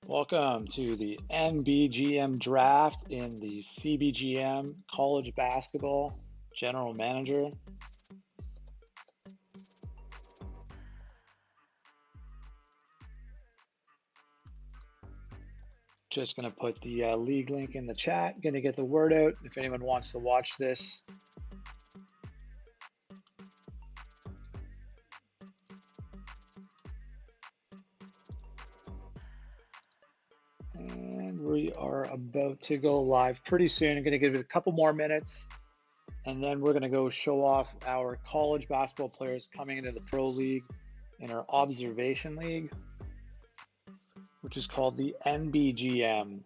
Welcome to the NBGM draft in the CBGM College Basketball General Manager. Just going to put the league link in the chat. Going to get the word out if anyone wants to watch this. And we are about to go live pretty soon. I'm going to give it a couple more minutes, and then we're going to go show off our college basketball players coming into the Pro League in our Observation League, which is called the NBGM.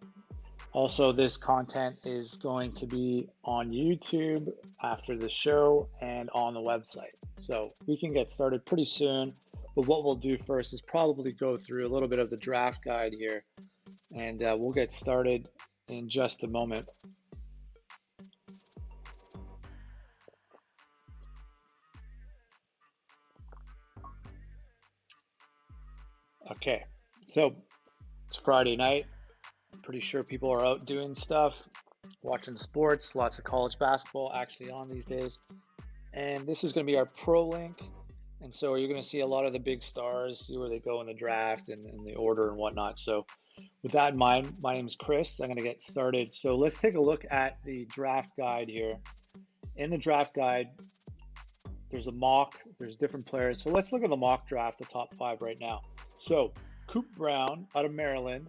Also, this content is going to be on YouTube after the show and on the website. So we can get started pretty soon. But what we'll do first is probably go through a little bit of the draft guide here, and we'll get started in just a moment. Okay, so it's Friday night. I'm pretty sure people are out doing stuff, watching sports, lots of college basketball actually on these days. And this is going to be our Pro Link. And so you're going to see a lot of the big stars, see where they go in the draft and the order and whatnot. So with that in mind, my name is Chris. I'm going to get started. So let's take a look at the draft guide here. In the draft guide, there's a mock, there's different players. So let's look at the mock draft, the top 5 right now. So Coop Brown out of Maryland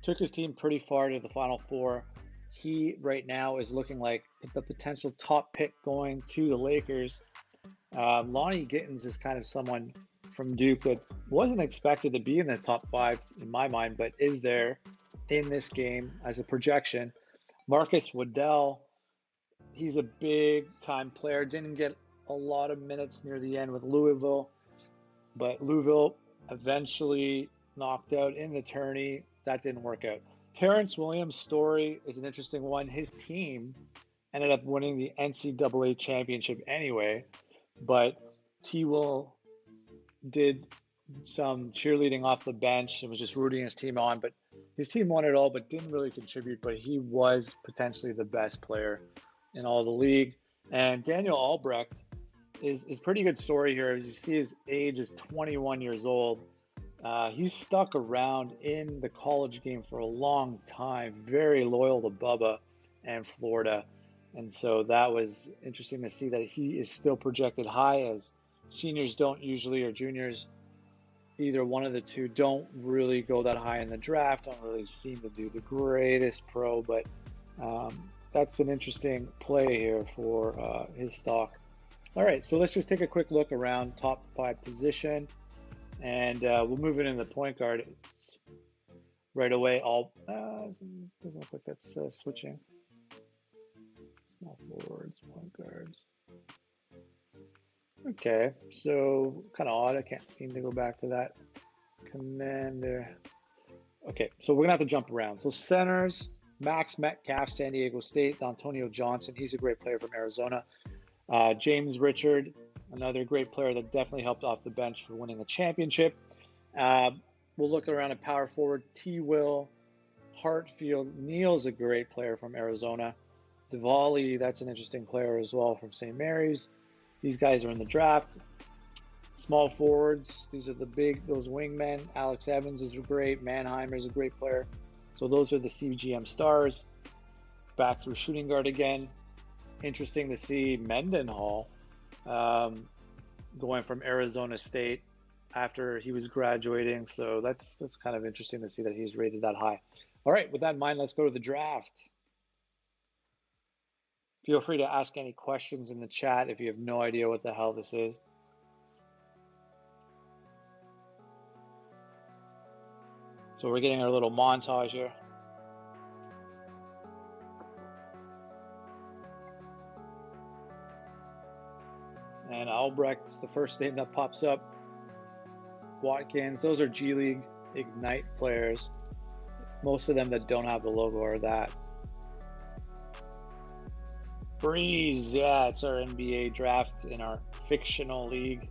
took his team pretty far to the Final Four. He right now is looking like the potential top pick going to the Lakers. Lonnie Gittins is kind of someone from Duke that wasn't expected to be in this top 5 in my mind, but is there in this game as a projection. Marcus Waddell, he's a big time player, didn't get a lot of minutes near the end with Louisville, but Louisville eventually knocked out in the tourney. That didn't work out. Terrence Williams' story is an interesting one. His team ended up winning the NCAA championship anyway, but T-Will did some cheerleading off the bench and was just rooting his team on, but his team won it all but didn't really contribute, but he was potentially the best player in all the league. And Daniel Albrecht is pretty good story here. As you see, his age is 21 years old. He's stuck around in the college game for a long time, very loyal to Bubba and Florida. And so that was interesting to see that he is still projected high, as seniors don't usually, or juniors, either one of the two, don't really go that high in the draft, don't really seem to do the greatest pro, but that's an interesting play here for his stock. All right, so let's just take a quick look around top 5 position, and we'll move it into the point guard right away. Doesn't look like that's switching. Small forwards, point guards. Okay, so kind of odd. I can't seem to go back to that command there. Okay, so we're gonna have to jump around. So centers, Max Metcalf, San Diego State. Antonio Johnson, he's a great player from Arizona. James Richard, another great player that definitely helped off the bench for winning a championship. We'll look around at power forward. T-Will, Hartfield. Neal's a great player from Arizona. Diwali, that's an interesting player as well from St. Mary's. These guys are in the draft. Small forwards, these are those wingmen. Alex Evans is great. Mannheimer is a great player. So those are the CBGM stars. Back through shooting guard again. Interesting to see Mendenhall going from Arizona State after he was graduating. So that's kind of interesting to see that he's rated that high. All right, with that in mind, let's go to the draft. Feel free to ask any questions in the chat if you have no idea what the hell this is. So we're getting our little montage here. And Albrecht's the first name that pops up. Watkins, those are G League Ignite players. Most of them that don't have the logo are that. Breeze, yeah, it's our NBA draft in our fictional league.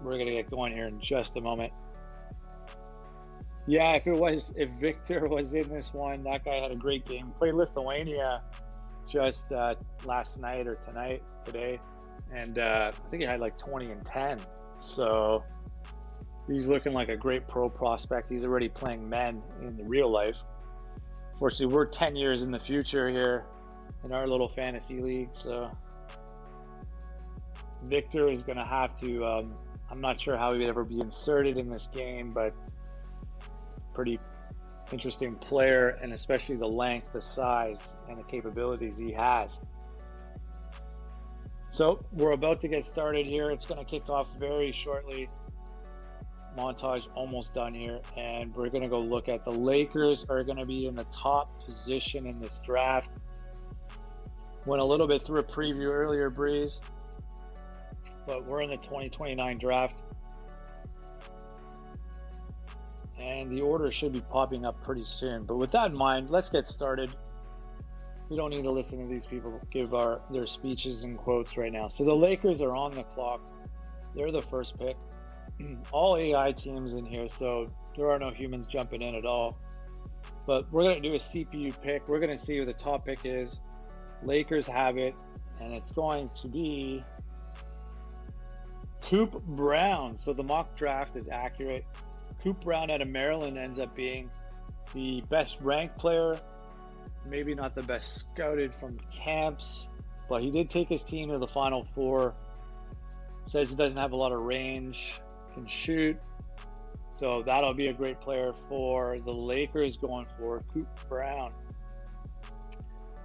We're going to get going here in just a moment. Yeah, if Victor was in this one, that guy had a great game. Played Lithuania just last night or today, and I think he had like 20 and 10. So he's looking like a great pro prospect. He's already playing men in the real life. Fortunately, we're 10 years in the future here in our little fantasy league. So Victor is going to have to, I'm not sure how he would ever be inserted in this game, but pretty interesting player, and especially the length, the size, and the capabilities he has. So we're about to get started here. It's going to kick off very shortly. Montage almost done here, and we're going to go look at the Lakers are going to be in the top position in this draft. Went a little bit through a preview earlier, Breeze, but we're in the 2029 draft, and the order should be popping up pretty soon. But with that in mind, let's get started. We don't need to listen to these people give their speeches and quotes right now. So the Lakers are on the clock. They're the first pick. All AI teams in here, so there are no humans jumping in at all. But we're going to do a CPU pick. We're going to see who the top pick is. Lakers have it, and it's going to be Coop Brown. So the mock draft is accurate. Coop Brown out of Maryland ends up being the best ranked player, maybe not the best scouted from camps, but he did take his team to the Final Four. Says he doesn't have a lot of range, can shoot. So that'll be a great player for the Lakers going for Coop Brown.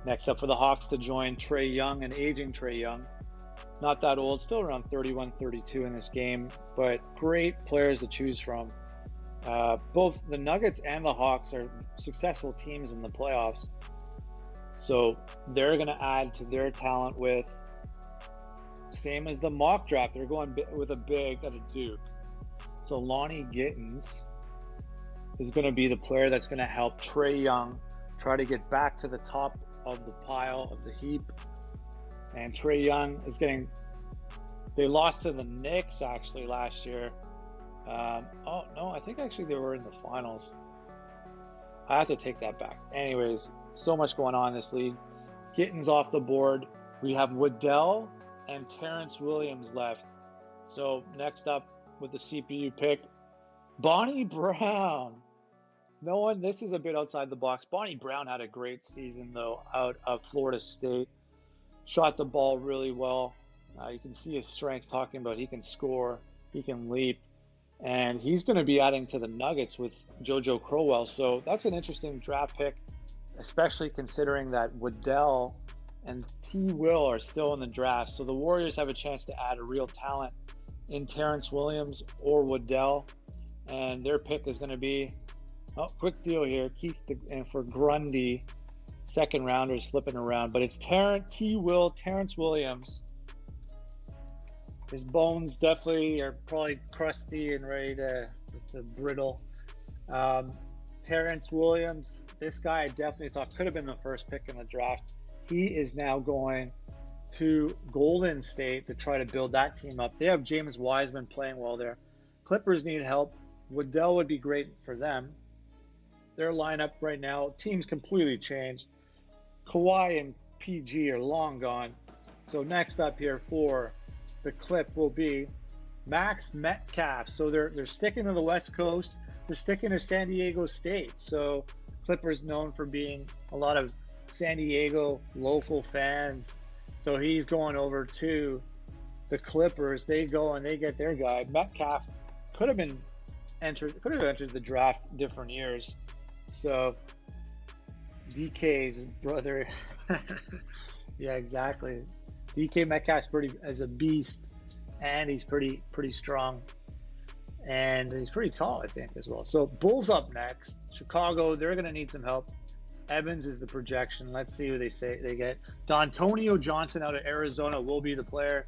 Next up for the Hawks to join Trae Young, an aging Trae Young. Not that old, still around 31, 32 in this game, but great players to choose from. Both the Nuggets and the Hawks are successful teams in the playoffs. So they're going to add to their talent with, same as the mock draft, they're going with a big at a Duke. So Lonnie Gittins is going to be the player that's going to help Trae Young try to get back to the top of the pile, of the heap. And Trae Young is they lost to the Knicks actually last year. Oh, no, I think actually they were in the finals. I have to take that back. Anyways, so much going on in this league. Gittins off the board. We have Waddell and Terrence Williams left. So next up with the CPU pick, Bonnie Brown. This is a bit outside the box. Bonnie Brown had a great season, though, out of Florida State. Shot the ball really well. You can see his strengths, talking about he can score, he can leap. And he's going to be adding to the Nuggets with JoJo Crowell. So that's an interesting draft pick, especially considering that Waddell and T. Will are still in the draft. So the Warriors have a chance to add a real talent in Terrence Williams or Waddell. And their pick is going to be, quick deal here, Keith and for Grundy, second rounders flipping around. But it's Terrence Williams. His bones definitely are probably crusty and ready to brittle. Terrence Williams, this guy I definitely thought could have been the first pick in the draft. He is now going to Golden State to try to build that team up. They have James Wiseman playing well there. Clippers need help. Waddell would be great for them. Their lineup right now, team's completely changed. Kawhi and PG are long gone. So next up here for the Clip will be Max Metcalf. So they're sticking to the West Coast. They're sticking to San Diego State. So Clippers known for being a lot of San Diego local fans. So he's going over to the Clippers. They go and they get their guy. Metcalf could have entered the draft different years. So DK's brother. Yeah, exactly. DK Metcalf's as a beast, and he's pretty strong, and he's pretty tall, I think, as well. So Bulls up next. Chicago, they're going to need some help. Evans is the projection. Let's see who they say they get. D'Antonio Johnson out of Arizona will be the player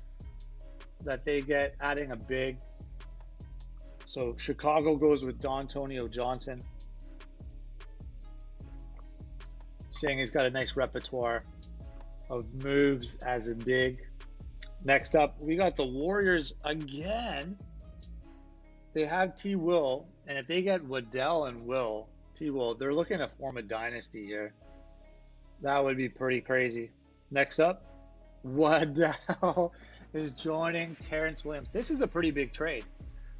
that they get, adding a big. So Chicago goes with D'Antonio Johnson, saying he's got a nice repertoire of moves as a big. Next up, we got the Warriors again. they have T. Will, and if they get Waddell and T. Will, they're looking to form a dynasty here. That would be pretty crazy. Next up, Waddell is joining Terrence Williams. This is a pretty big trade.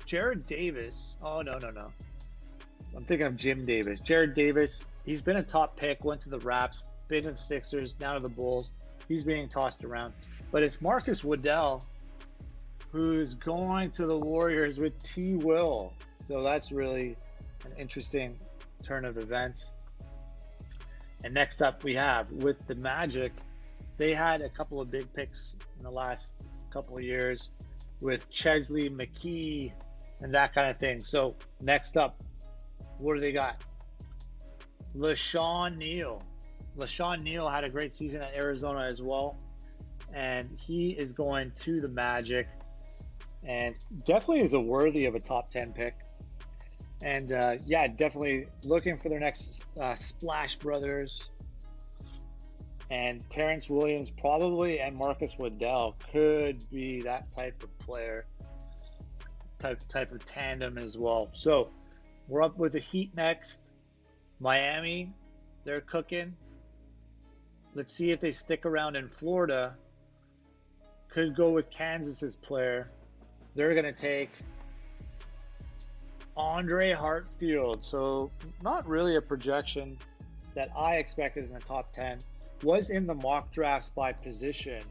Jared Davis. Oh, no. I'm thinking of Jim Davis. Jared Davis, he's been a top pick, went to the Raps, been to the Sixers, now to the Bulls. He's being tossed around. But it's Marcus Waddell who's going to the Warriors with T. Will. So that's really an interesting turn of events. And next up we have, with the Magic, they had a couple of big picks in the last couple of years with Chesley McKee and that kind of thing. So next up, what do they got? LaShawn Neal. LaShawn Neal had a great season at Arizona as well. And he is going to the Magic. And definitely is a worthy of a top 10 pick. And yeah, definitely looking for their next Splash Brothers. And Terrence Williams probably, and Marcus Waddell could be that type of player, type of tandem as well. So we're up with the Heat next. Miami, they're cooking. Let's see if they stick around in Florida. Could go with Kansas's player. They're going to take Andre Hartfield. So not really a projection that I expected in the top 10. Was in the mock drafts by position,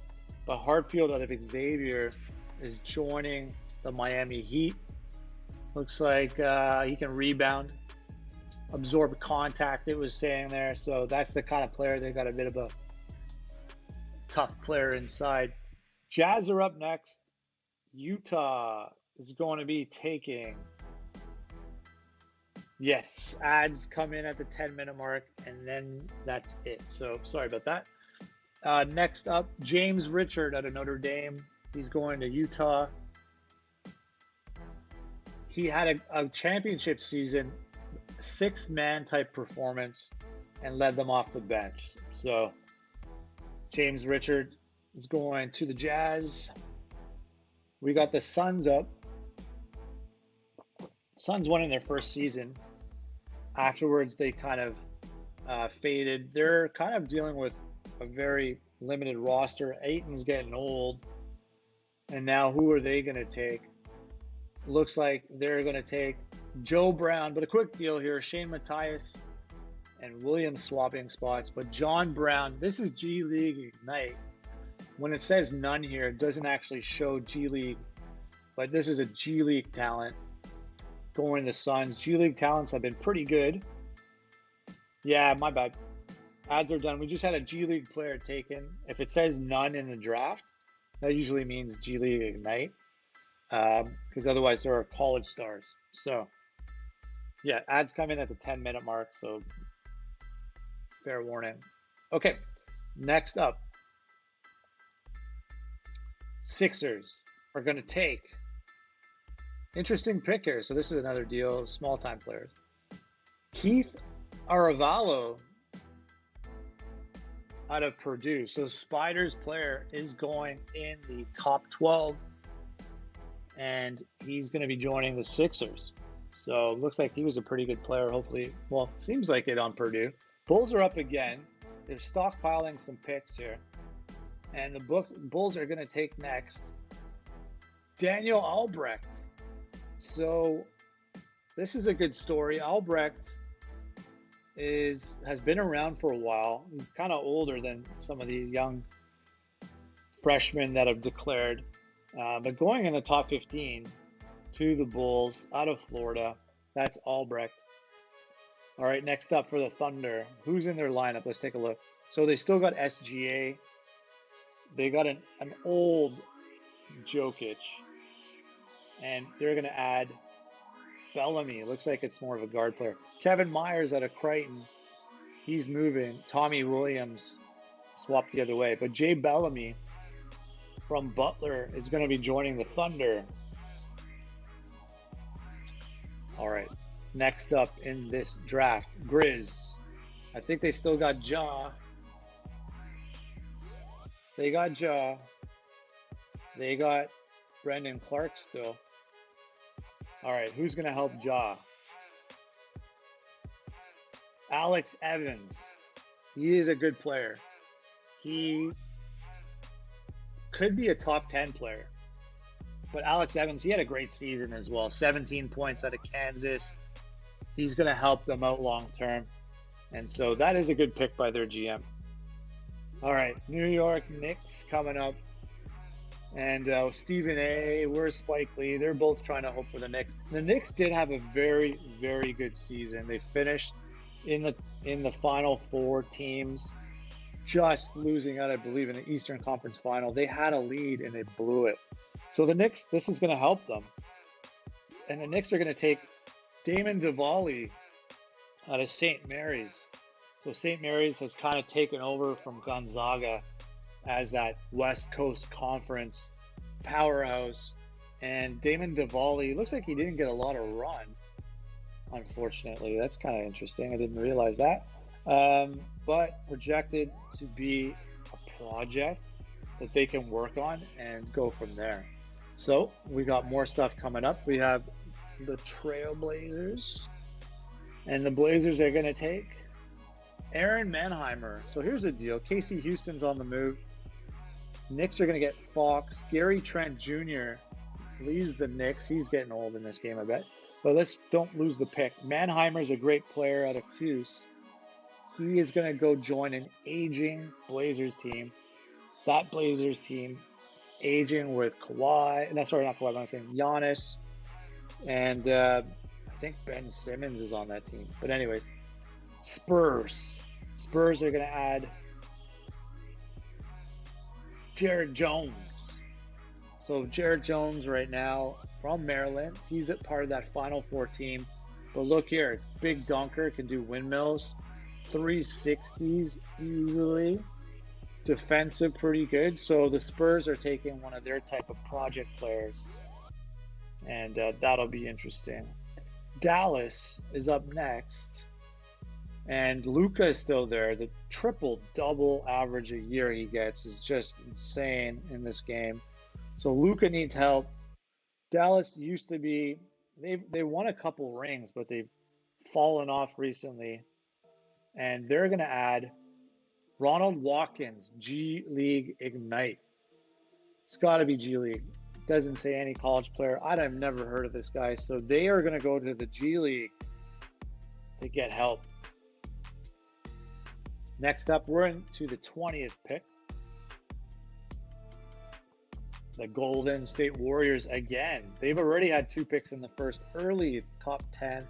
but Hartfield out of Xavier is joining the Miami Heat. Looks like he can rebound, absorb contact, it was saying there. So that's the kind of player. They got a bit of a tough player inside. Jazz are up next. Utah is going to be taking, yes, ads come in at the 10-minute mark, and then that's it. So sorry about that. Next up, James Richard out of Notre Dame. He's going to Utah. He had a championship season, sixth-man type performance, and led them off the bench. So James Richard is going to the Jazz. We got the Suns up. Suns won in their first season. Afterwards, they kind of faded. They're kind of dealing with a very limited roster. Ayton's getting old. And now who are they going to take? Looks like they're going to take Joe Brown. But a quick deal here. Shane Matthias and Williams swapping spots. But John Brown, this is G League Ignite. When it says none here, it doesn't actually show G League. But this is a G League talent going to Suns. G League talents have been pretty good. Yeah, my bad. Ads are done. We just had a G League player taken. If it says none in the draft, that usually means G League Ignite. Because otherwise there are college stars. So, yeah, ads come in at the 10-minute mark. So, fair warning. Okay, next up. Sixers are going to take, interesting pick here. So this is another deal, small-time players. Keith Aravalo out of Purdue. So Spiders player is going in the top 12, and he's going to be joining the Sixers. So looks like he was a pretty good player. Hopefully, well, seems like it on Purdue. Bulls are up again. They're stockpiling some picks here. And the Bulls are going to take next Daniel Albrecht. So this is a good story. Albrecht has been around for a while. He's kind of older than some of the young freshmen that have declared. But going in the top 15 to the Bulls out of Florida, that's Albrecht. All right, next up for the Thunder. Who's in their lineup? Let's take a look. So they still got SGA. They got an old Jokic, and they're going to add Bellamy. It looks like it's more of a guard player. Kevin Myers out of Creighton. He's moving. Tommy Williams swapped the other way. But Jay Bellamy from Butler is going to be joining the Thunder. All right. Next up in this draft, Grizz. I think they still got Ja. They got Ja. They got Brendan Clark still. All right, who's going to help Ja? Alex Evans. He is a good player. He could be a top 10 player. But Alex Evans, he had a great season as well. 17 points out of Kansas. He's going to help them out long term. And so that is a good pick by their GM. All right, New York Knicks coming up. And Stephen A, where's Spike Lee? They're both trying to hope for the Knicks. The Knicks did have a very, very good season. They finished in the final four teams, just losing out, I believe, in the Eastern Conference Final. They had a lead and they blew it. So the Knicks, this is going to help them. And the Knicks are going to take Damon Diwali out of St. Mary's. So St. Mary's has kind of taken over from Gonzaga as that West Coast Conference powerhouse. And Damon Diwali, looks like he didn't get a lot of run, unfortunately. That's kind of interesting. I didn't realize that. But projected to be a project that they can work on and go from there. So we got more stuff coming up. We have the Trailblazers, and the Blazers are going to take Aaron Manheimer. So here's the deal. Casey Houston's on the move. Knicks are going to get Fox. Gary Trent Jr. leaves the Knicks. He's getting old in this game, I bet. But let's don't lose the pick. Manheimer's a great player out of Cuse. He is going to go join an aging Blazers team. That Blazers team aging with Kawhi. No, sorry, not Kawhi, but I'm saying Giannis. And I think Ben Simmons is on that team. But anyways, Spurs. Spurs are going to add Jared Jones. So Jared Jones right now from Maryland. He's a part of that Final Four team. But look here, big dunker, can do windmills. 360s easily. Defensive, pretty good. So the Spurs are taking one of their type of project players. And that'll be interesting. Dallas is up next. And Luka is still there. The triple-double average a year he gets is just insane in this game. So Luka needs help. Dallas used to be, they won a couple rings, but they've fallen off recently. And they're going to add Ronald Watkins, G League Ignite. It's got to be G League. Doesn't say any college player. I've never heard of this guy. So they are going to go to the G League to get help. Next up, we're into the 20th pick. The Golden State Warriors again. They've already had 2 picks in the first, early top 10.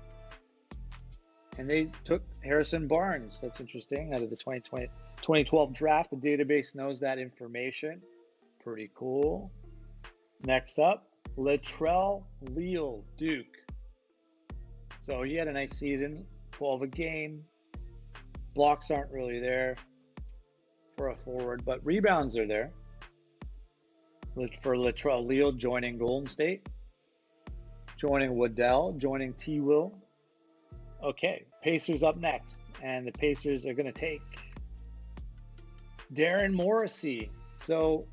And they took Harrison Barnes. That's interesting. Out of the 2012 draft, the database knows that information. Pretty cool. Next up, Latrell Leal, Duke. So he had a nice season, 12 a game. Blocks aren't really there for a forward, but rebounds are there. For Latrell Leal joining Golden State, joining Waddell, joining T. Will. Okay, Pacers up next, and the Pacers are going to take Darren Morrissey. So,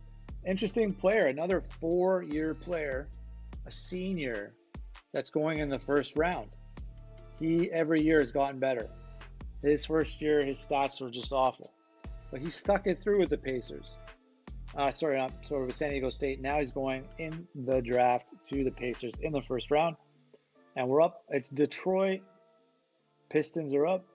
interesting player, another 4-year player, a senior that's going in the first round. He every year has gotten better. His first year, his stats were just awful, but he stuck it through with the Pacers. With San Diego State. Now he's going in the draft to the Pacers in the first round, and we're up. It's Detroit. Pistons are up.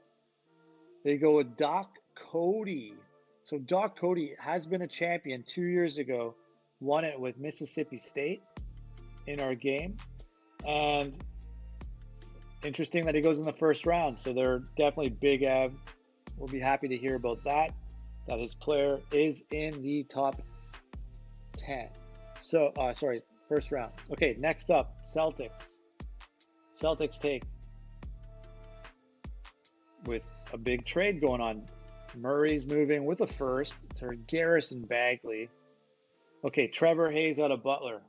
They go with Doc Cody. So Doc Cody has been a champion 2 years ago, won it with Mississippi State in our game. And interesting that he goes in the first round. So they're definitely Big Ev. We'll be happy to hear about that his player is in the top 10. So, first round. Okay, next up, Celtics. Celtics take, with a big trade going on, Murray's moving with a first to Garrison Bagley. Okay, Trevor Hayes out of Butler.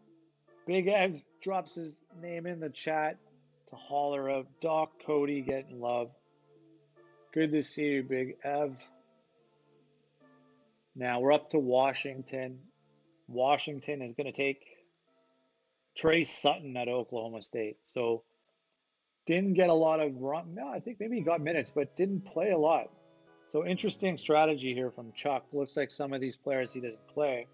Big Ev drops his name in the chat to holler out. Doc Cody getting love. Good to see you, Big Ev. Now we're up to Washington. Washington is going to take Trey Sutton at Oklahoma State. So didn't get a lot of run. No, I think maybe he got minutes, but didn't play a lot. So interesting strategy here from Chuck. Looks like some of these players he doesn't play.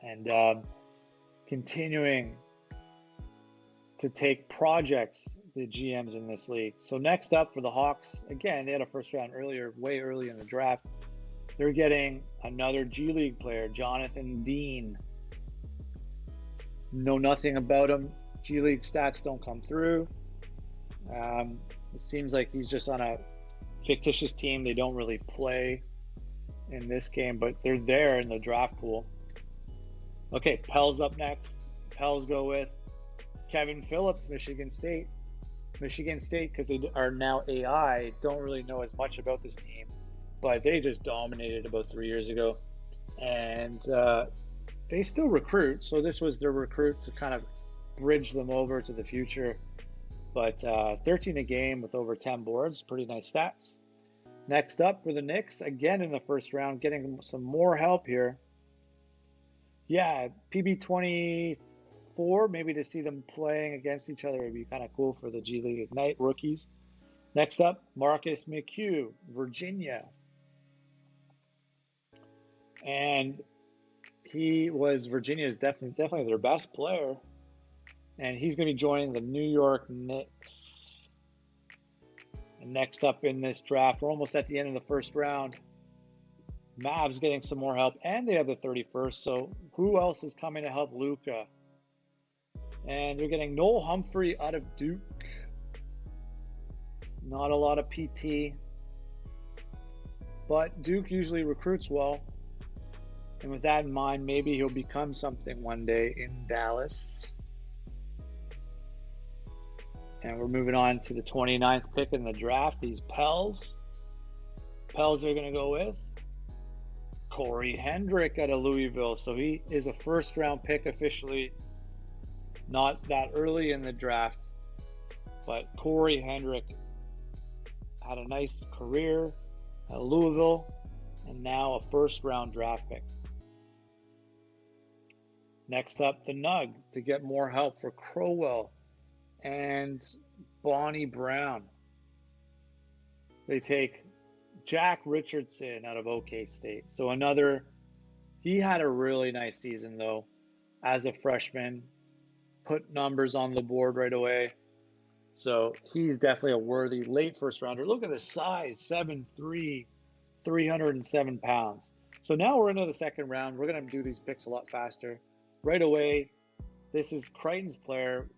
And continuing to take projects, the GMs in this league. So next up for the Hawks, again, they had a first round earlier, way early in the draft. They're getting another G League player, Jonathan Dean. Know nothing about him. G League stats don't come through. It seems like he's just on a fictitious team. They don't really play in this game, but they're there in the draft pool. Okay, Pell's up next. Pels go with Kevin Phillips, Michigan State. Michigan State, because they are now AI, don't really know as much about this team, but they just dominated about 3 years ago. And they still recruit, so this was their recruit to kind of bridge them over to the future. But 13 a game with over 10 boards, pretty nice stats. Next up for the Knicks, again in the first round, getting some more help here. Yeah, PB22, maybe to see them playing against each other would be kind of cool for the G League Ignite rookies. Next up, Marcus McHugh, Virginia. And he was Virginia's definitely their best player. And he's going to be joining the New York Knicks. And next up in this draft, we're almost at the end of the first round. Mavs getting some more help, and they have the 31st. So who else is coming to help Luka? And they're getting Noel Humphrey out of Duke. Not a lot of PT, but Duke usually recruits well. And with that in mind, maybe he'll become something one day in Dallas. And we're moving on to the 29th pick in the draft. These Pels. Pels are going to go with Corey Hendrick out of Louisville. So he is a first round pick officially. Not that early in the draft, but Corey Hendrick had a nice career at Louisville and now a first round draft pick. Next up, the Nug to get more help for Crowell and Bonnie Brown. They take Jack Richardson out of OK State. So he had a really nice season though as a freshman. Put numbers on the board right away. So he's definitely a worthy late first rounder. Look at the size, 7'3", 307 pounds. So now we're into the second round. We're going to do these picks a lot faster. Right away, this is Creighton's player.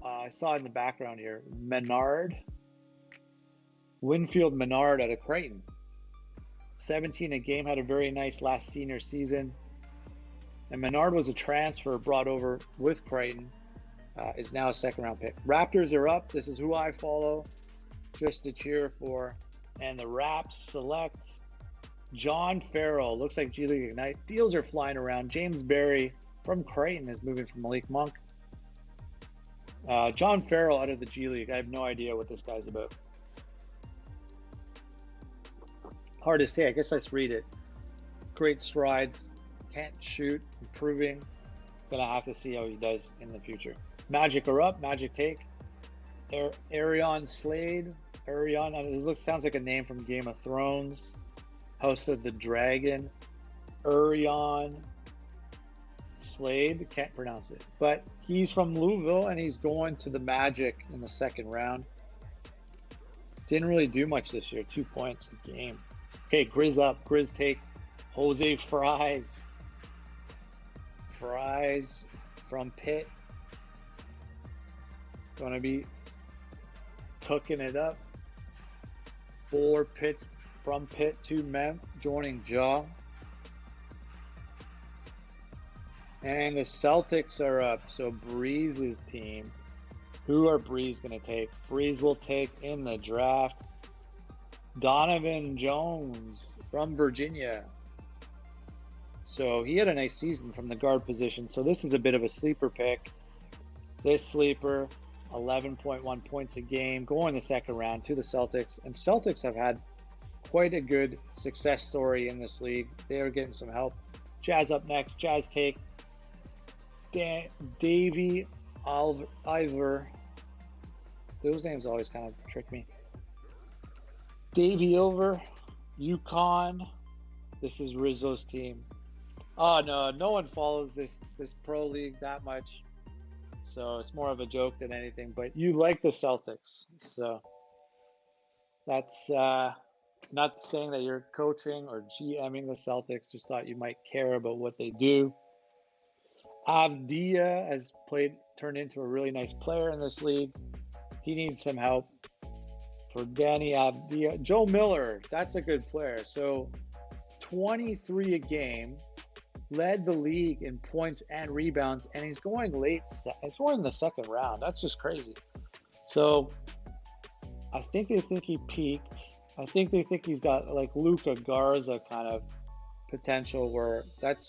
I saw in the background here, Winfield Menard out of Creighton. 17 a game, had a very nice last senior season. And Menard was a transfer brought over with Creighton, is now a second round pick. Raptors are up. This is who I follow just to cheer for. And the Raps select John Farrell. Looks like G League Ignite. Deals are flying around. James Berry from Creighton is moving from Malik Monk. John Farrell out of the G League. I have no idea what this guy's about. Hard to say. I guess let's read it. Great strides. Can't shoot. Improving. Gonna have to see how he does in the future. Magic are up. Magic take. Arion Slade. Arion. Sounds like a name from Game of Thrones. House of the Dragon. Arion Slade. Can't pronounce it. But he's from Louisville and he's going to the Magic in the second round. Didn't really do much this year. 2 points a game. Okay, Grizz up. Grizz take. Jose Fries. Fries from Pitt. Gonna be cooking it up. 4 Pitts from Pitt, 2 men joining Jaw. And the Celtics are up. So Breeze's team. Who are Breeze going to take? Breeze will take in the draft Donovan Jones from Virginia. So he had a nice season from the guard position. So this is a bit of a sleeper pick. This sleeper, 11.1 points a game, going the second round to the Celtics. And Celtics have had quite a good success story in this league. They are getting some help Jazz up next. Jazz take Davey Ivor. Those names always kind of trick me. Davey Ilver, UConn. This is Rizzo's team. Oh no one follows this pro league that much, so it's more of a joke than anything. But you like the Celtics, so that's not saying that you're coaching or GMing the Celtics. Just thought you might care about what they do. Avdia has turned into a really nice player in this league. He needs some help. For Danny Avdia, Joe Miller, that's a good player. So 23 a game, led the league in points and rebounds, and he's going late. It's going in the second round. That's just crazy. So I think they think he peaked. I think they think he's got like Luka Garza kind of potential, where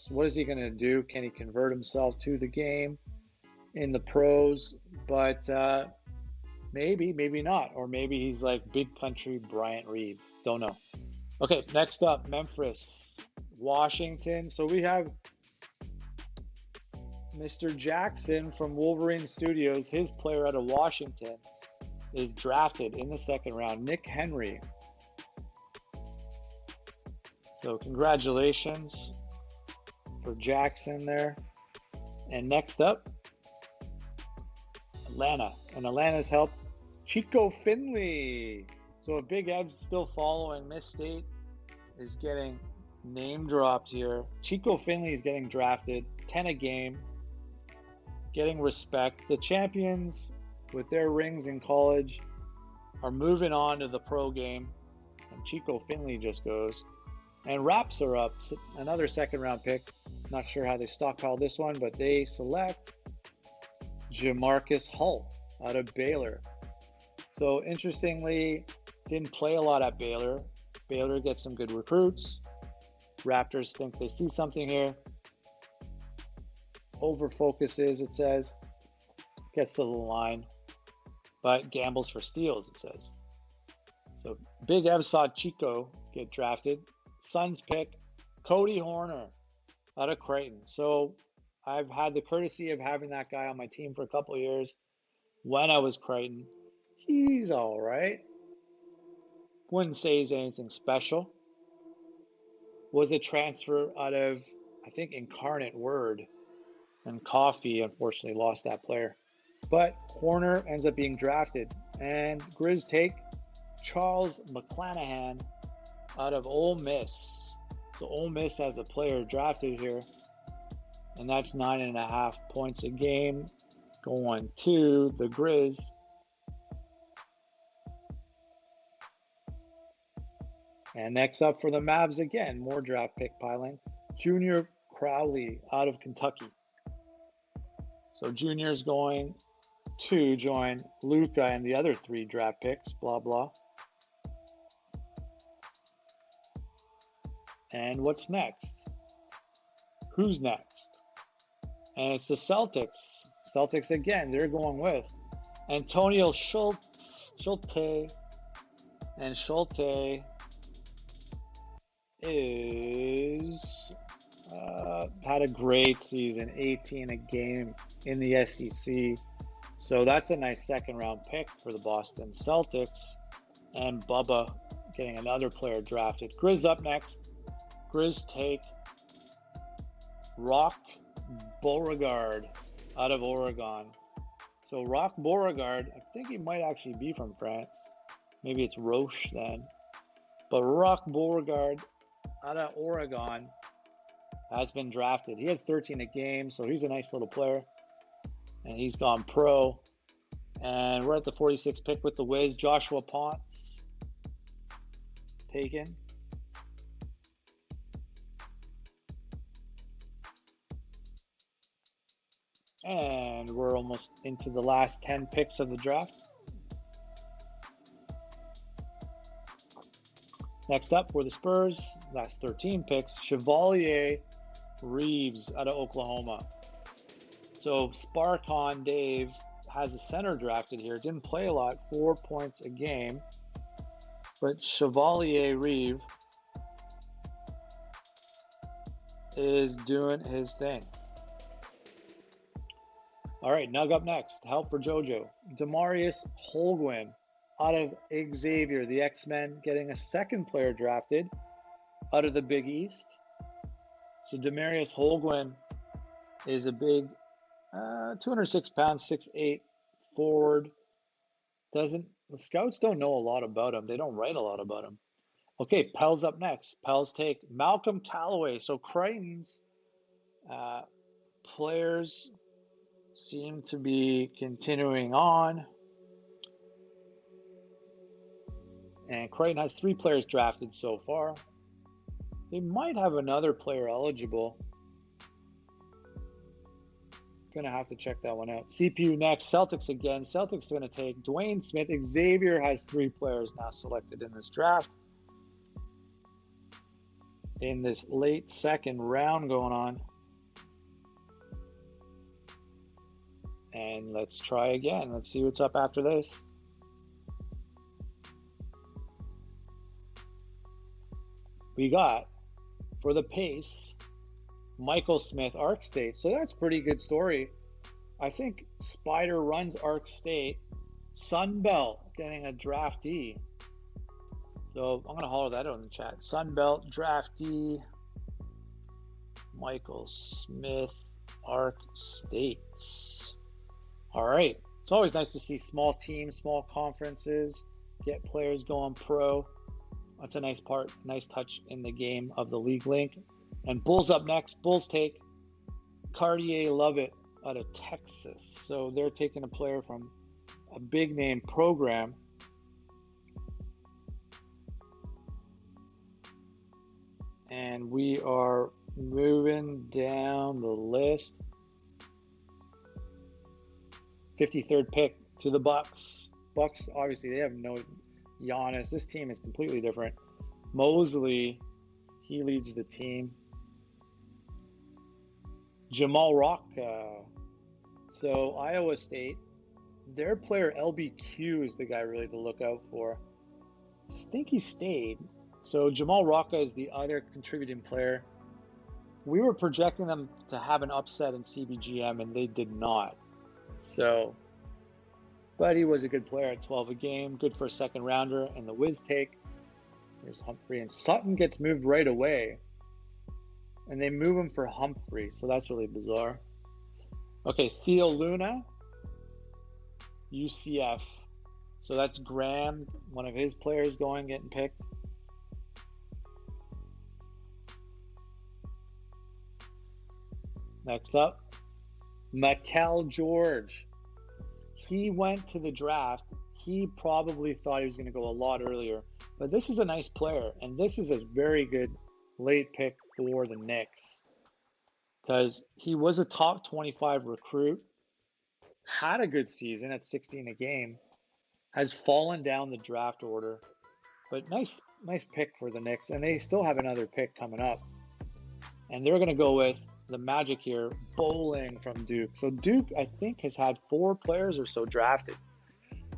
what is he going to do? Can he convert himself to the game in the pros? But maybe not. Or maybe he's like big country Bryant Reeves. Don't know. Okay, next up, Memphis, Washington. So we have Mr. Jackson from Wolverine Studios. His player out of Washington is drafted in the second round, Nick Henry. So congratulations for Jackson there. And next up, Atlanta. And Atlanta's helped Chico Finley. So if Big Ev's still following, Miss State is getting name dropped here. Chico Finley is getting drafted, 10 a game, getting respect. The champions with their rings in college are moving on to the pro game, and Chico Finley just goes. And Raps are up, another second round pick. Not sure how they stockpiled this one, but they select Jamarcus Hull out of Baylor. So interestingly, didn't play a lot at Baylor. Baylor gets some good recruits. Raptors think they see something here. Over focuses, it says. Gets to the line, but gambles for steals, it says. So Big Ev saw Chico get drafted. Suns pick Cody Horner out of Creighton. So I've had the courtesy of having that guy on my team for a couple of years when I was Creighton. He's all right. Wouldn't say he's anything special. Was a transfer out of, I think, Incarnate Word. And Coffee, unfortunately, lost that player. But Horner ends up being drafted. And Grizz take Charles McClanahan out of Ole Miss. So Ole Miss has a player drafted here. And that's 9.5 points a game going to the Grizz. And next up for the Mavs again, more draft pick piling. Junior Crowley out of Kentucky. So Junior's going to join Luka and the other 3 draft picks, blah, blah. And what's next? Who's next? And it's the Celtics. Celtics again, they're going with Antonio Schulte. And Schulte is had a great season, 18 a game in the SEC. So that's a nice second round pick for the Boston Celtics. And Bubba getting another player drafted. Grizz up next. Grizz take Rock Beauregard out of Oregon. So Rock Beauregard, I think he might actually be from France. Maybe it's Roche then. But Rock Beauregard out of Oregon has been drafted. He had 13 a game, so he's a nice little player. And he's gone pro. And we're at the 46th pick with the Wiz. Joshua Ponce taken. And we're almost into the last 10 picks of the draft. Next up were the Spurs. Last 13 picks. Chevalier Reeves out of Oklahoma. So Sparkon Dave has a center drafted here. Didn't play a lot, 4 points a game. But Chevalier Reeves is doing his thing. All right, Nug up next. Help for JoJo. Demarius Holguin out of Xavier, the X-Men, getting a second player drafted out of the Big East. So Demarius Holguin is a big 206 pounds, 6'8" forward. The scouts don't know a lot about him. They don't write a lot about him. Okay, Pels up next. Pels take Malcolm Callaway. So Crichton's players seem to be continuing on. And Crichton has 3 players drafted so far. They might have another player eligible. Gonna have to check that one out. CPU next. Celtics again. Celtics gonna take Dwayne Smith. Xavier has 3 players now selected in this draft. In this late second round going on. And let's try again. Let's see what's up after this. We got, for the pace, Michael Smith, Arc State. So that's a pretty good story. I think Spider runs Arc State. Sunbelt getting a draftee. So I'm going to holler that out in the chat. Sunbelt draftee, Michael Smith, Arc State. All right. It's always nice to see small teams, small conferences, get players going pro. That's a nice part, nice touch in the game of the league link. And Bulls up next. Bulls take Cartier Lovett out of Texas. So they're taking a player from a big name program. And we are moving down the list. 53rd pick to the Bucks. Bucks, obviously, they have no Giannis. This team is completely different. Mosley, he leads the team. Jamal Rock. So Iowa State, their player LBQ is the guy really to look out for. I think he stayed. So Jamal Rocca is the other contributing player. We were projecting them to have an upset in CBGM, and they did not. So, but he was a good player at 12 a game, good for a second rounder. And the Wiz take, there's Humphrey, and Sutton gets moved right away. And they move him for Humphrey, so that's really bizarre. Okay, Theo Luna, UCF. So that's Graham, one of his players getting picked. Next up, Mikel George. He went to the draft. He probably thought he was going to go a lot earlier. But this is a nice player, and this is a very good late pick for the Knicks. Because he was a top 25 recruit, had a good season at 16 a game, has fallen down the draft order. But nice pick for the Knicks, and they still have another pick coming up. And they're going to go with the Magic here, Bowling from Duke. So Duke, I think, has had 4 players or so drafted.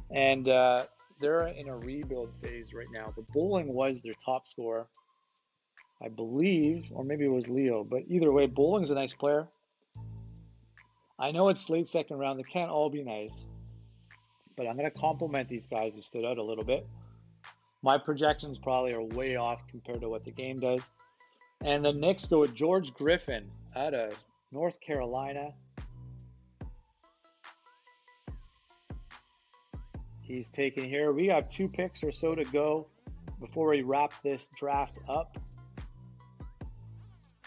And they're in a rebuild phase right now. But Bowling was their top scorer, I believe, or maybe it was Leo. But either way, Bowling's a nice player. I know it's late second round. They can't all be nice. But I'm going to compliment these guys who stood out a little bit. My projections probably are way off compared to what the game does. And the Knicks go with George Griffin out of North Carolina. He's taken here. We have 2 picks or so to go before we wrap this draft up.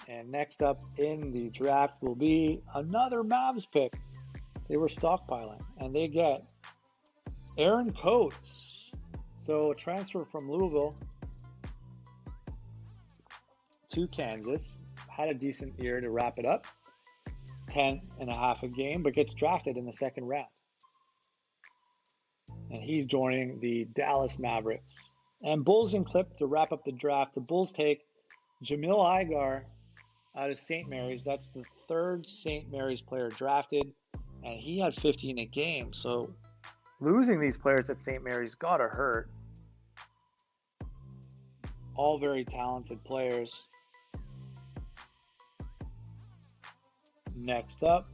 And next up in the draft will be another Mavs pick. They were stockpiling, and they get Aaron Coates. So a transfer from Louisville to Kansas, had a decent year to wrap it up, 10.5 a game, but gets drafted in the second round. And he's joining the Dallas Mavericks. And Bulls and Clip to wrap up the draft. The Bulls take Jamil Igar out of St. Mary's. That's the 3rd St. Mary's player drafted, and he had 15 a game. So losing these players at St. Mary's gotta hurt. All very talented players. Next up,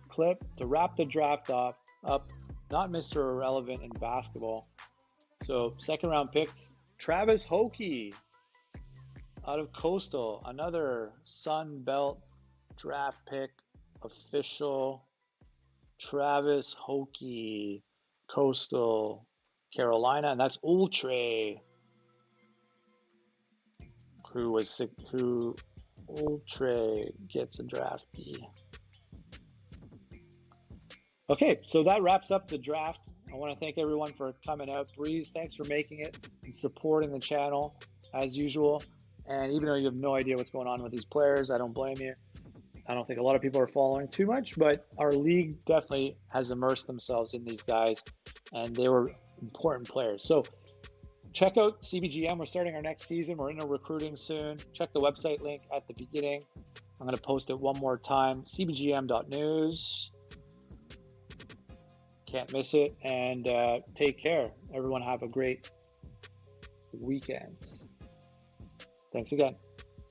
clip to wrap the draft up, not Mr. Irrelevant in basketball. So second round picks, Travis Hockey out of Coastal, another Sun Belt draft pick, official. Travis Hockey, Coastal Carolina, and that's Ultra, who Ultra gets a draft B. Okay, so that wraps up the draft. I want to thank everyone for coming out. Breeze, thanks for making it and supporting the channel as usual. And even though you have no idea what's going on with these players, I don't blame you. I don't think a lot of people are following too much, but our league definitely has immersed themselves in these guys, and they were important players. So check out CBGM. We're starting our next season. We're into recruiting soon. Check the website link at the beginning. I'm going to post it one more time, cbgm.news. Can't miss it, and take care. Everyone have a great weekend. Thanks again.